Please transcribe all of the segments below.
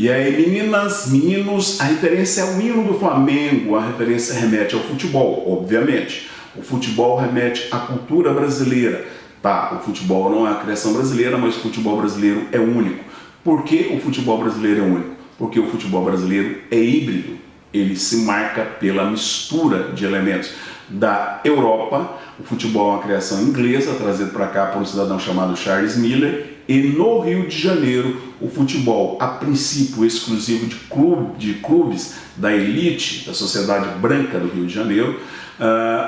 E aí, meninas, meninos, a referência é o hino do Flamengo, a referência remete ao futebol, obviamente. O futebol remete à cultura brasileira. Tá, o futebol não é a criação brasileira, mas o futebol brasileiro é único. Por que o futebol brasileiro é único? Porque o futebol brasileiro é híbrido. Ele se marca pela mistura de elementos da Europa. O futebol é uma criação inglesa, trazido para cá por um cidadão chamado Charles Miller. E no Rio de Janeiro, o futebol, a princípio exclusivo de clubes da elite, da sociedade branca do Rio de Janeiro.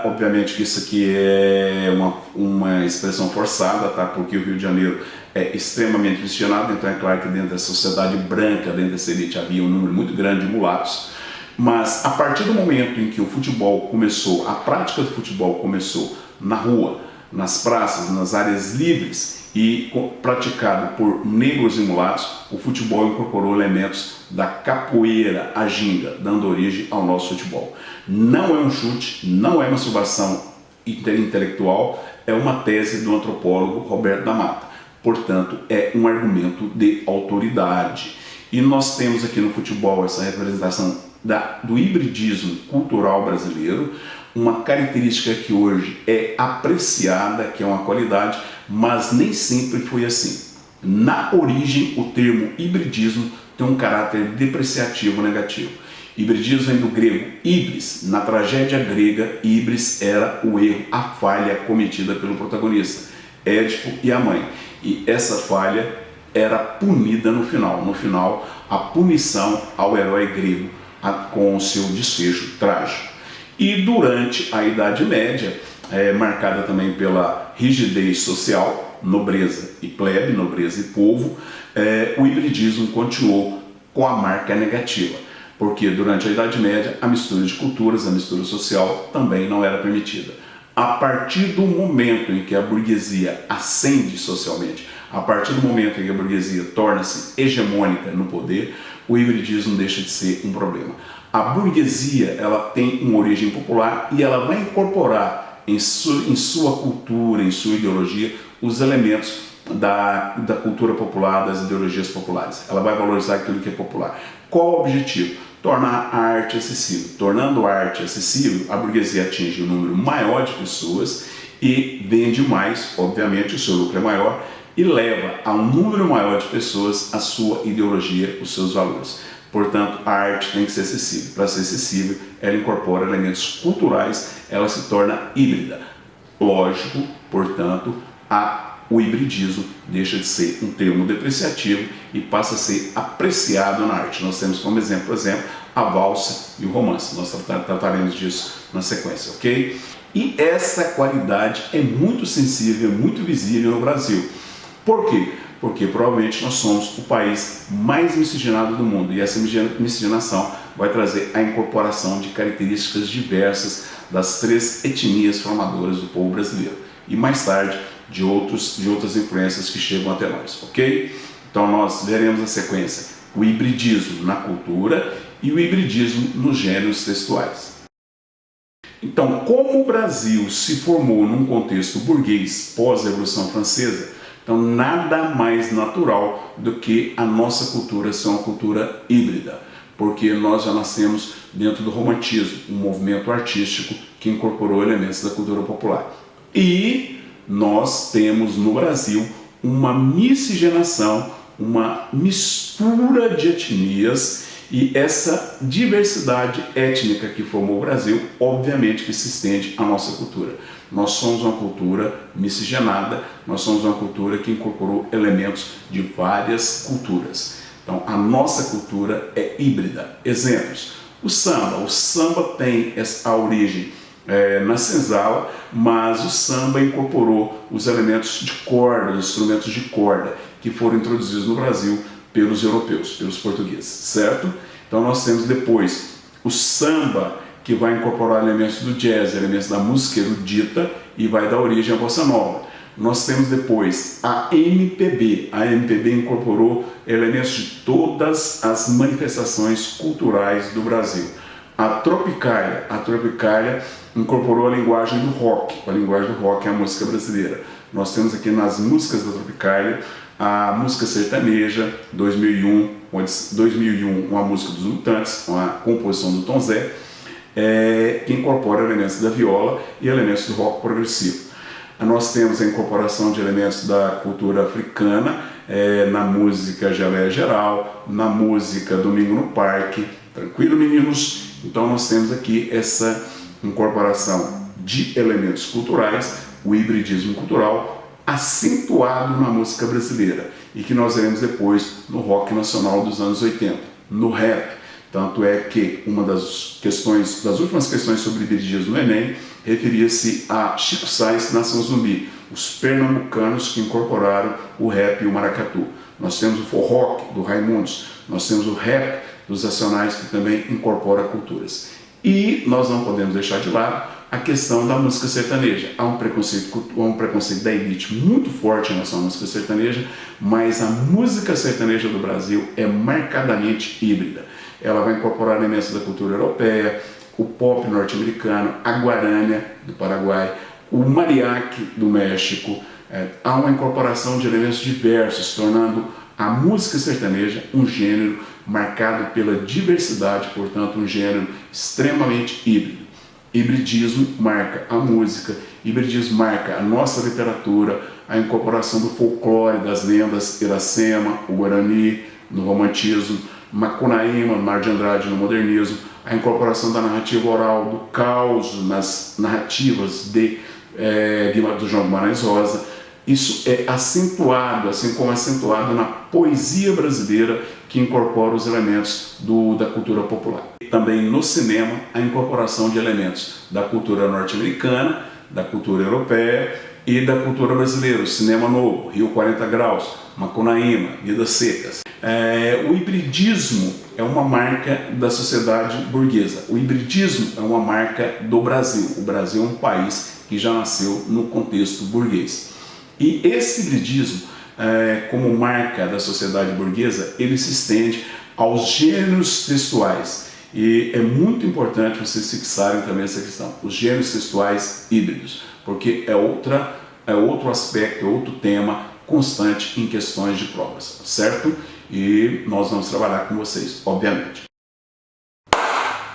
Obviamente que isso aqui é uma expressão forçada, tá? Porque o Rio de Janeiro é extremamente miscigenado, então é claro que dentro da sociedade branca, dentro dessa elite, havia um número muito grande de mulatos. Mas a partir do momento em que o futebol começou, a prática do futebol começou na rua, nas praças, nas áreas livres e praticado por negros e mulatos, o futebol incorporou elementos da capoeira, a ginga, dando origem ao nosso futebol. Não é um chute, não é masturbação intelectual, é uma tese do antropólogo Roberto da Mata. Portanto, é um argumento de autoridade. E nós temos aqui no futebol essa representação do hibridismo cultural brasileiro, uma característica que hoje é apreciada, que é uma qualidade, mas nem sempre foi assim. Na origem, o termo hibridismo tem um caráter depreciativo negativo. Hibridismo vem do grego hybris. Na tragédia grega, hybris era o erro, a falha cometida pelo protagonista, Édipo e a mãe. E essa falha era punida no final. No final, a punição ao herói grego com o seu desfecho trágico. E durante a Idade Média, marcada também pela rigidez social, nobreza e plebe, nobreza e povo, o hibridismo continuou com a marca negativa, porque durante a Idade Média a mistura de culturas, a mistura social também não era permitida. A partir do momento em que a burguesia ascende socialmente, a partir do momento em que a burguesia torna-se hegemônica no poder, o hibridismo deixa de ser um problema. A burguesia, ela tem uma origem popular e ela vai incorporar em sua cultura, em sua ideologia, os elementos da cultura popular, das ideologias populares. Ela vai valorizar aquilo que é popular. Qual o objetivo? Tornar a arte acessível. Tornando a arte acessível, a burguesia atinge um número maior de pessoas e vende mais, obviamente o seu lucro é maior, e leva a um número maior de pessoas a sua ideologia, os seus valores. Portanto, a arte tem que ser acessível. Para ser acessível, ela incorpora elementos culturais, ela se torna híbrida. Lógico, portanto, o hibridismo deixa de ser um termo depreciativo e passa a ser apreciado na arte. Nós temos como exemplo, por exemplo, a valsa e o romance. Nós trataremos disso na sequência, ok? E essa qualidade é muito sensível, muito visível no Brasil. Por quê? Porque provavelmente nós somos o país mais miscigenado do mundo e essa miscigenação vai trazer a incorporação de características diversas das três etnias formadoras do povo brasileiro e mais tarde de outras influências que chegam até nós, ok? Então nós veremos a sequência, o hibridismo na cultura e o hibridismo nos gêneros textuais. Então, como o Brasil se formou num contexto burguês pós-Revolução Francesa, então nada mais natural do que a nossa cultura ser uma cultura híbrida, porque nós já nascemos dentro do romantismo, um movimento artístico que incorporou elementos da cultura popular. E nós temos no Brasil uma miscigenação, uma mistura de etnias, e essa diversidade étnica que formou o Brasil, obviamente que se estende à nossa cultura. Nós somos uma cultura miscigenada, nós somos uma cultura que incorporou elementos de várias culturas. Então, a nossa cultura é híbrida. Exemplos: o samba tem a origem na senzala, mas o samba incorporou os elementos de corda, os instrumentos de corda, que foram introduzidos no Brasil pelos europeus, pelos portugueses, certo? Então nós temos depois o samba, que vai incorporar elementos do jazz, elementos da música erudita e vai dar origem à bossa nova. Nós temos depois a MPB. A MPB incorporou elementos de todas as manifestações culturais do Brasil. A Tropicália incorporou a linguagem do rock. A linguagem do rock é a música brasileira. Nós temos aqui nas músicas da Tropicália A música sertaneja, 2001, uma música dos Mutantes, uma composição do Tom Zé, que incorpora elementos da viola e elementos do rock progressivo. Nós temos a incorporação de elementos da cultura africana na música Geleia Geral, na música Domingo no Parque. Tranquilo, meninos? Então nós temos aqui essa incorporação de elementos culturais, o hibridismo cultural, acentuado na música brasileira e que nós veremos depois no rock nacional dos anos 80, no rap. Tanto é que uma das últimas questões sobre hibridismo no Enem referia-se a Chico Sainz, Nação Zumbi, os pernambucanos que incorporaram o rap e o maracatu. Nós temos o forró do Raimundos, nós temos o rap dos Racionais, que também incorpora culturas. E nós não podemos deixar de lado a questão da música sertaneja. Há um preconceito da elite muito forte em relação à música sertaneja, mas a música sertaneja do Brasil é marcadamente híbrida. Ela vai incorporar elementos da cultura europeia, o pop norte-americano, a guarânia do Paraguai, o mariachi do México. Há uma incorporação de elementos diversos, tornando a música sertaneja um gênero marcado pela diversidade, portanto um gênero extremamente híbrido. Hibridismo marca a música, hibridismo marca a nossa literatura, a incorporação do folclore, das lendas Iracema, o Guarani, no romantismo, Macunaíma, Mar de Andrade, no modernismo, a incorporação da narrativa oral, do caos nas narrativas do João Guimarães Rosa. Isso é acentuado, assim como é acentuado na poesia brasileira, que incorpora os elementos da cultura popular. Também no cinema, a incorporação de elementos da cultura norte-americana, da cultura europeia e da cultura brasileira. O cinema novo, Rio 40 Graus, Macunaíma, Vidas Secas. O hibridismo é uma marca da sociedade burguesa. O hibridismo é uma marca do Brasil. O Brasil é um país que já nasceu no contexto burguês. E esse hibridismo, como marca da sociedade burguesa, ele se estende aos gêneros textuais. E é muito importante vocês fixarem também essa questão, os gêneros textuais híbridos, porque é outro aspecto, é outro tema constante em questões de provas, certo? E nós vamos trabalhar com vocês, obviamente.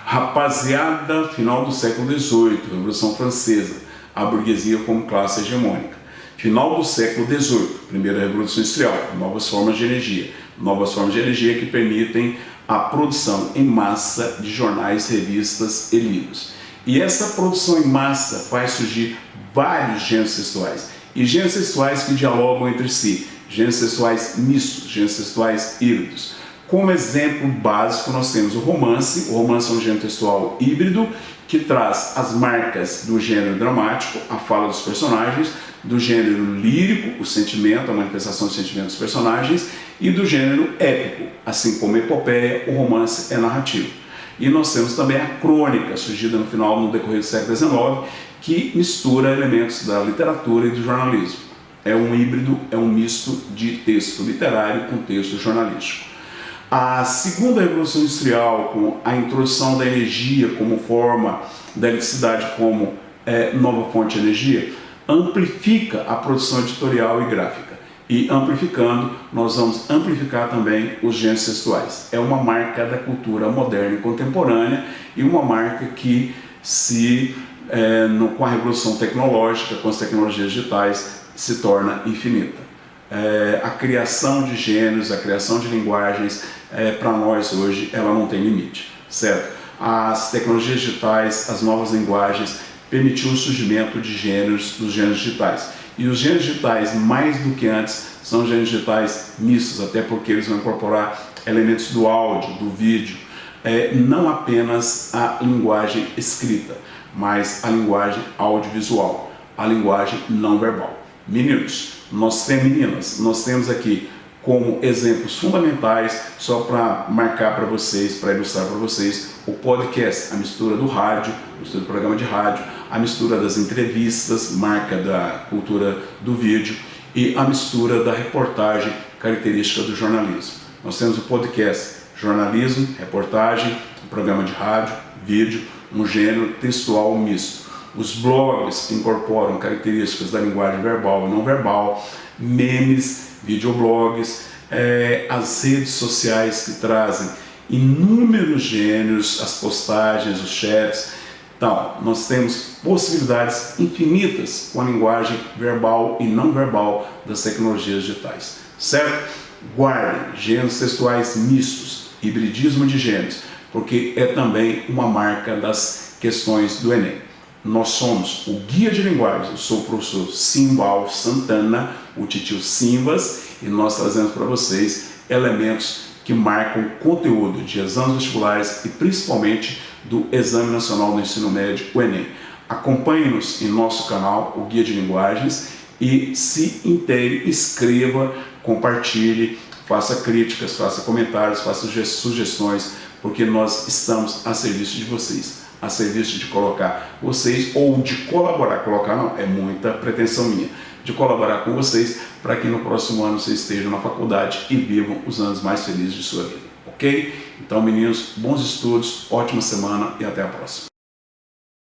Rapaziada, final do século XVIII, Revolução Francesa, a burguesia como classe hegemônica. Final do século XVIII, primeira Revolução Industrial, novas formas de energia que permitem a produção em massa de jornais, revistas e livros. E essa produção em massa faz surgir vários gêneros textuais, e gêneros textuais que dialogam entre si, gêneros textuais mistos, gêneros textuais híbridos. Como exemplo básico nós temos o romance é um gênero textual híbrido que traz as marcas do gênero dramático, a fala dos personagens, do gênero lírico, o sentimento, a manifestação dos sentimentos dos personagens, e do gênero épico, assim como a epopeia, o romance é narrativo. E nós temos também a crônica, surgida no decorrer do século XIX, que mistura elementos da literatura e do jornalismo. É um híbrido, é um misto de texto literário com texto jornalístico. A segunda Revolução Industrial, com a introdução da energia como forma, da eletricidade como nova fonte de energia, amplifica a produção editorial e gráfica. E amplificando, nós vamos amplificar também os gêneros textuais. É uma marca da cultura moderna e contemporânea e uma marca que com a revolução tecnológica, com as tecnologias digitais, se torna infinita. A criação de gêneros, a criação de linguagens, para nós hoje, ela não tem limite, certo? As tecnologias digitais, as novas linguagens, permitiu o surgimento de gêneros, dos gêneros digitais. E os gêneros digitais, mais do que antes, são gêneros digitais mistos, até porque eles vão incorporar elementos do áudio, do vídeo, não apenas a linguagem escrita, mas a linguagem audiovisual, a linguagem não verbal. Meninas, nós temos aqui como exemplos fundamentais, só para marcar para vocês, para ilustrar para vocês, o podcast, a mistura do rádio, a mistura do programa de rádio, a mistura das entrevistas, marca da cultura do vídeo, e a mistura da reportagem, característica do jornalismo. Nós temos o podcast, jornalismo, reportagem, programa de rádio, vídeo, um gênero textual misto. Os blogs que incorporam características da linguagem verbal e não verbal, memes, videoblogs, as redes sociais que trazem inúmeros gêneros, as postagens, os chats. Então, nós temos possibilidades infinitas com a linguagem verbal e não verbal das tecnologias digitais, certo? Guardem gêneros textuais mistos, hibridismo de gêneros, porque é também uma marca das questões do Enem. Nós somos o Guia de Linguagens, eu sou o professor Simbal Santana, o titio Simbas, e nós trazemos para vocês elementos que marcam o conteúdo de exames vestibulares e principalmente do Exame Nacional do Ensino Médio, o Enem. Acompanhe-nos em nosso canal, o Guia de Linguagens, e se inteire, escreva, compartilhe, faça críticas, faça comentários, faça sugestões, porque nós estamos a serviço de vocês, a serviço de colocar vocês, ou de colaborar, colocar não, é muita pretensão minha, de colaborar com vocês para que no próximo ano vocês estejam na faculdade e vivam os anos mais felizes de sua vida, ok? Então, meninos, bons estudos, ótima semana e até a próxima.